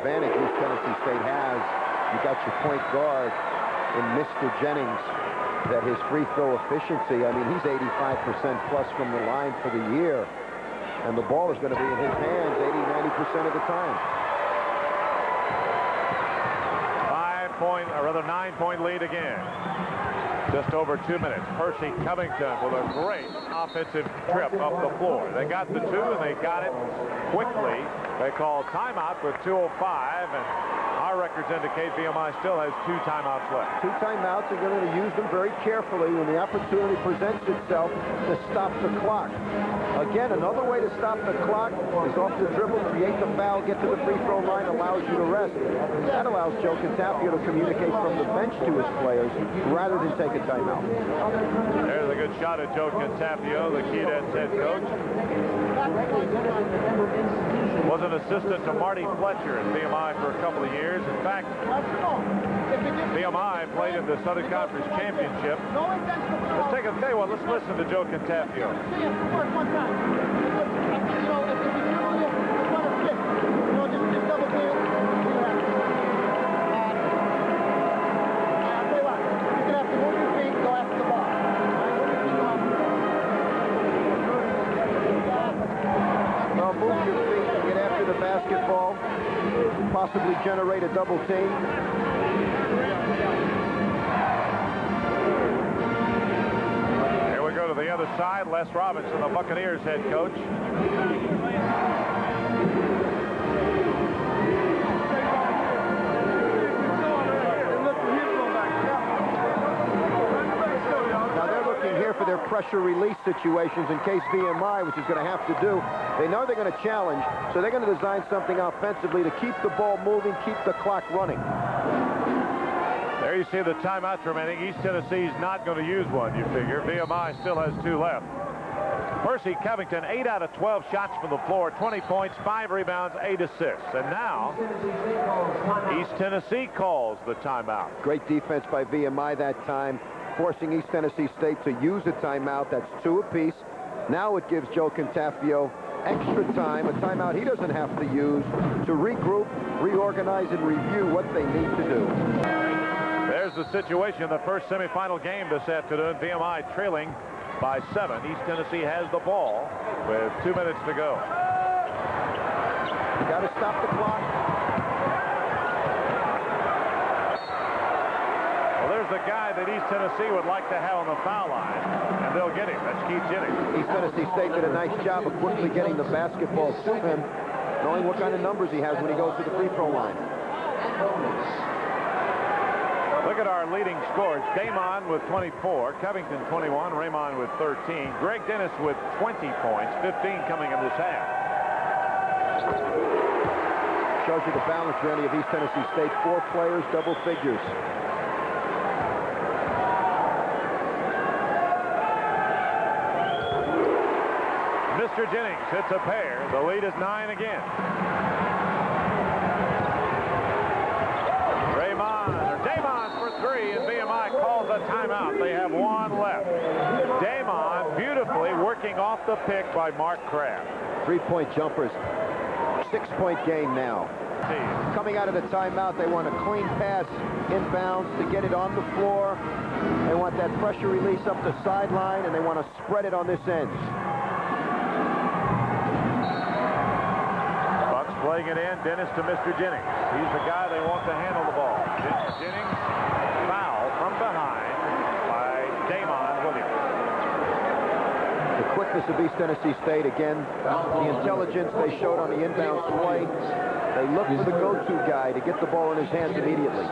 advantage East Tennessee State has. You got your point guard in Mr. Jennings, that his free throw efficiency, I mean, he's 85% plus from the line for the year. And the ball is going to be in his hands 80-90% of the time. 9-point lead again. Just over 2 minutes. Percy Covington with a great offensive trip up the floor. They got the two, and they got it quickly. They called timeout with 2:05, and our records indicate VMI still has 2 timeouts left. 2 timeouts, and they're going to use them very carefully when the opportunity presents itself to stop the clock. Again, another way to stop the clock is off the dribble, create the foul, get to the free throw line, allows you to rest. That allows Joe Contafio to communicate from the bench to his players rather than take a timeout. There's a good shot at Joe Contafio, the Keydets head coach. Was an assistant to Marty Fletcher at VMI for a couple of years. In fact, VMI played in the Southern Conference Championship. Let's take a tell you what, let's listen to Joe Contafio. Well, move your feet and get after the basketball, possibly generate a double team. Here we go to the other side. Les Robinson, the Buccaneers head coach. For their pressure release situations in case VMI, which is going to have to do. They know they're going to challenge, so they're going to design something offensively to keep the ball moving, keep the clock running. There you see the timeouts remaining. East Tennessee's not going to use one, you figure. VMI still has 2 left. Percy Covington, 8 out of 12 shots from the floor, 20 points, 5 rebounds, 8 assists. And now, East Tennessee calls the timeout. Great defense by VMI that time, forcing East Tennessee State to use a timeout. That's 2 apiece. Now it gives Joe Contafio extra time, a timeout he doesn't have to use, to regroup, reorganize, and review what they need to do. There's the situation in the first semifinal game this afternoon. VMI trailing by 7. East Tennessee has the ball with 2 minutes to go. You got to stop the clock. There's the guy that East Tennessee would like to have on the foul line, and they'll get him. That's Keith Jennings. East Tennessee State did a nice job of quickly getting the basketball to him, knowing what kind of numbers he has when he goes to the free throw line. Look at our leading scores. Damon with 24, Covington 21, Raymond with 13, Greg Dennis with 20 points, 15 coming in this half. Shows you the balance really of East Tennessee State. 4 players, double figures. Mr. Jennings hits a pair. The lead is 9 again. Damon for 3, and VMI calls a timeout. They have 1 left. Damon beautifully working off the pick by Mark Kraft. 3-point jumpers. 6-point game now. Coming out of the timeout, they want a clean pass inbounds to get it on the floor. They want that pressure release up the sideline, and they want to spread it on this end. Playing it in, Dennis to Mr. Jennings. He's the guy they want to handle the ball. Jennings, foul from behind by Damon Williams. The quickness of East Tennessee State, again, the intelligence they showed on the inbounds play. They look for the go-to guy to get the ball in his hands immediately.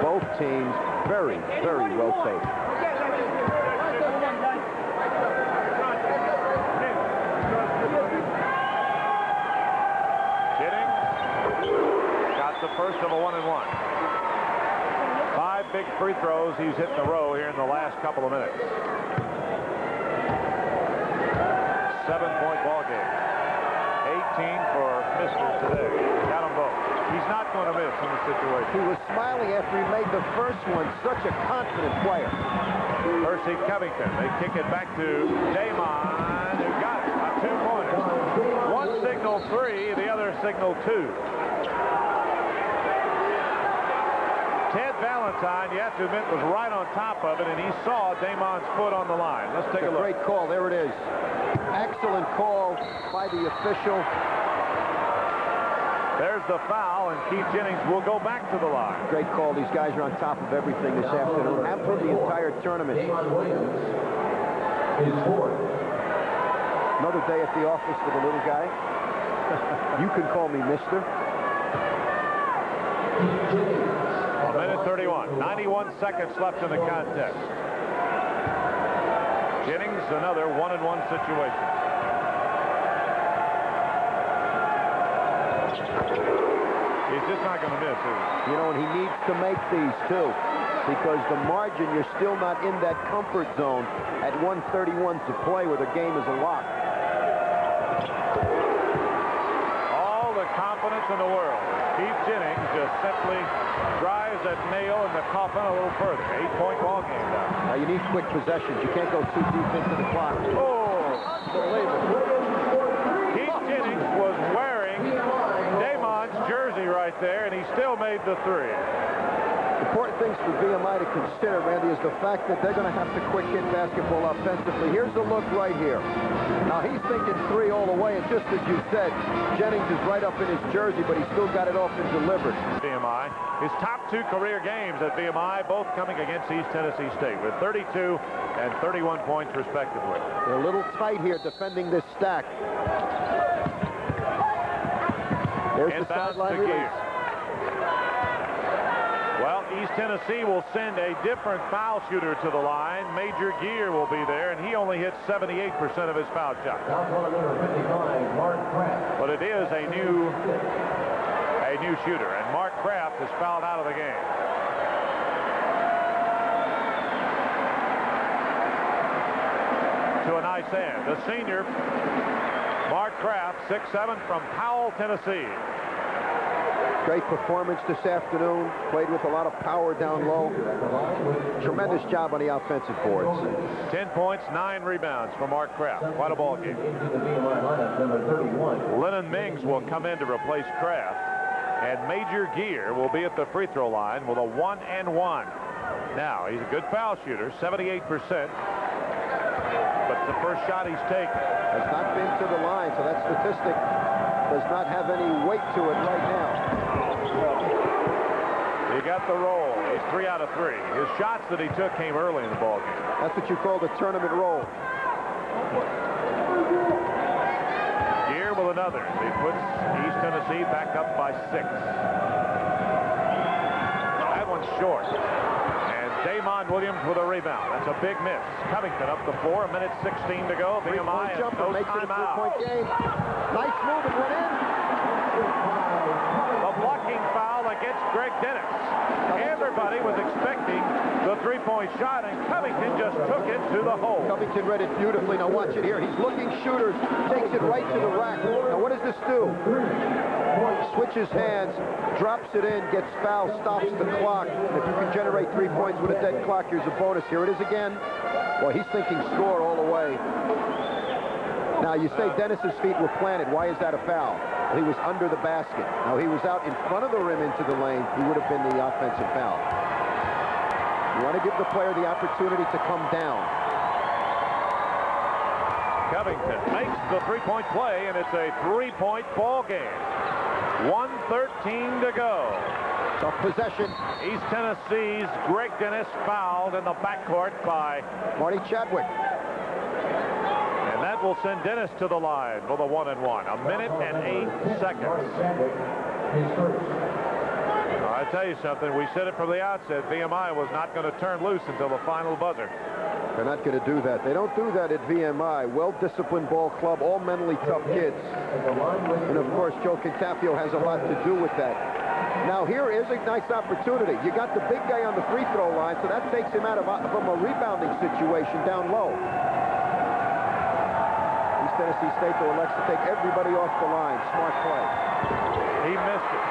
Both teams very, very well played. The first of a 1-and-1. 5 big free throws he's hit in a row here in the last couple of minutes. 7-point ball game. 18 for Mr. today. Got them both. He's not going to miss in the situation. He was smiling after he made the first one. Such a confident player. Percy Covington. They kick it back to Damon, who got it. 2 pointers. 1 signal signaled 3, the other signaled 2. Ted Valentine, you have to admit, was right on top of it, and he saw Damon's foot on the line. Let's take a look. Great call. There it is. Excellent call by the official. There's the foul, and Keith Jennings will go back to the line. Great call. These guys are on top of everything this afternoon. Have for the entire tournament. Another day at the office for the little guy. You can call me mister. A minute 31. 91 seconds left in the contest. Jennings, another 1-and-1 situation. He's just not going to miss, is he? You know, and he needs to make these, too, because the margin, you're still not in that comfort zone at 1:31 to play where the game is a lock. All the confidence in the world. Keith Jennings just simply drives that nail in the coffin a little further. 8-point ball game now. Now, you need quick possessions. You can't go too deep into the clock. Oh, unbelievable. Keith Jennings was wearing Damon's jersey right there, and he still made the 3. Important things for VMI to consider, Randy, is the fact that they're going to have to quick hit basketball offensively. Here's the look right here. Now, he's thinking 3 all the way, and just as you said, Jennings is right up in his jersey, but he still got it off and delivered. VMI, his top 2 career games at VMI, both coming against East Tennessee State with 32 and 31 points, respectively. They're a little tight here defending this stack. There's the sideline release. Well, East Tennessee will send a different foul shooter to the line. Major GEER will be there, and he only hits 78% of his foul shots. But it is a new shooter, and Mark Kraft is fouled out of the game. To a nice end. The senior, Mark Kraft, 6'7", from Powell, Tennessee. Great performance this afternoon. Played with a lot of power down low. Tremendous job on the offensive boards. 10 points, 9 rebounds for Mark Kraft. Quite a ball game. Lennon Mings will come in to replace Kraft. And Major GEER will be at the free throw line with a 1-and-1. Now, he's a good foul shooter, 78%. But the first shot he's taken has not been to the line, so that statistic does not have any weight to it right now. He got the roll. He's 3 out of 3. His shots that he took came early in the ball game. That's what you call the tournament roll. GEER with another. He puts East Tennessee back up by 6. That one's short. And Damon Williams with a rebound. That's a big miss. Covington up the floor. A minute 16 to go. VMI has no timeout. 3-point game. Nice move. It went in. The blocking foul against Greg Dennis. Everybody was expecting the 3-point shot, and Covington just took it to the hole. Covington read it beautifully. Now watch it here. He's looking shooters, takes it right to the rack. Now what does this do? Switches hands, drops it in, gets fouled, stops the clock. If you can generate 3 points with a dead clock, here's a bonus. Here it is again. Boy, he's thinking score all the way. Now you say Dennis's feet were planted. Why is that a foul? He was under the basket. Now he was out in front of the rim into the lane. He would have been the offensive foul. You want to give the player the opportunity to come down. Covington makes the 3-point play, and it's a 3-point ball game. 1:13 to go. Tough possession. East Tennessee's Greg Dennis fouled in the backcourt by Marty Chadwick. And that will send Dennis to the line for the 1-and-1. A minute and 8 seconds. I tell you something, we said it from the outset, VMI was not going to turn loose until the final buzzer. They're not going to do that. They don't do that at VMI. Well-disciplined ball club, all mentally tough kids. And, of course, Joe Cantafio has a lot to do with that. Now, here is a nice opportunity. You got the big guy on the free throw line, so that takes him out of from a rebounding situation down low. East Tennessee State, though, elects to take everybody off the line. Smart play. He missed it.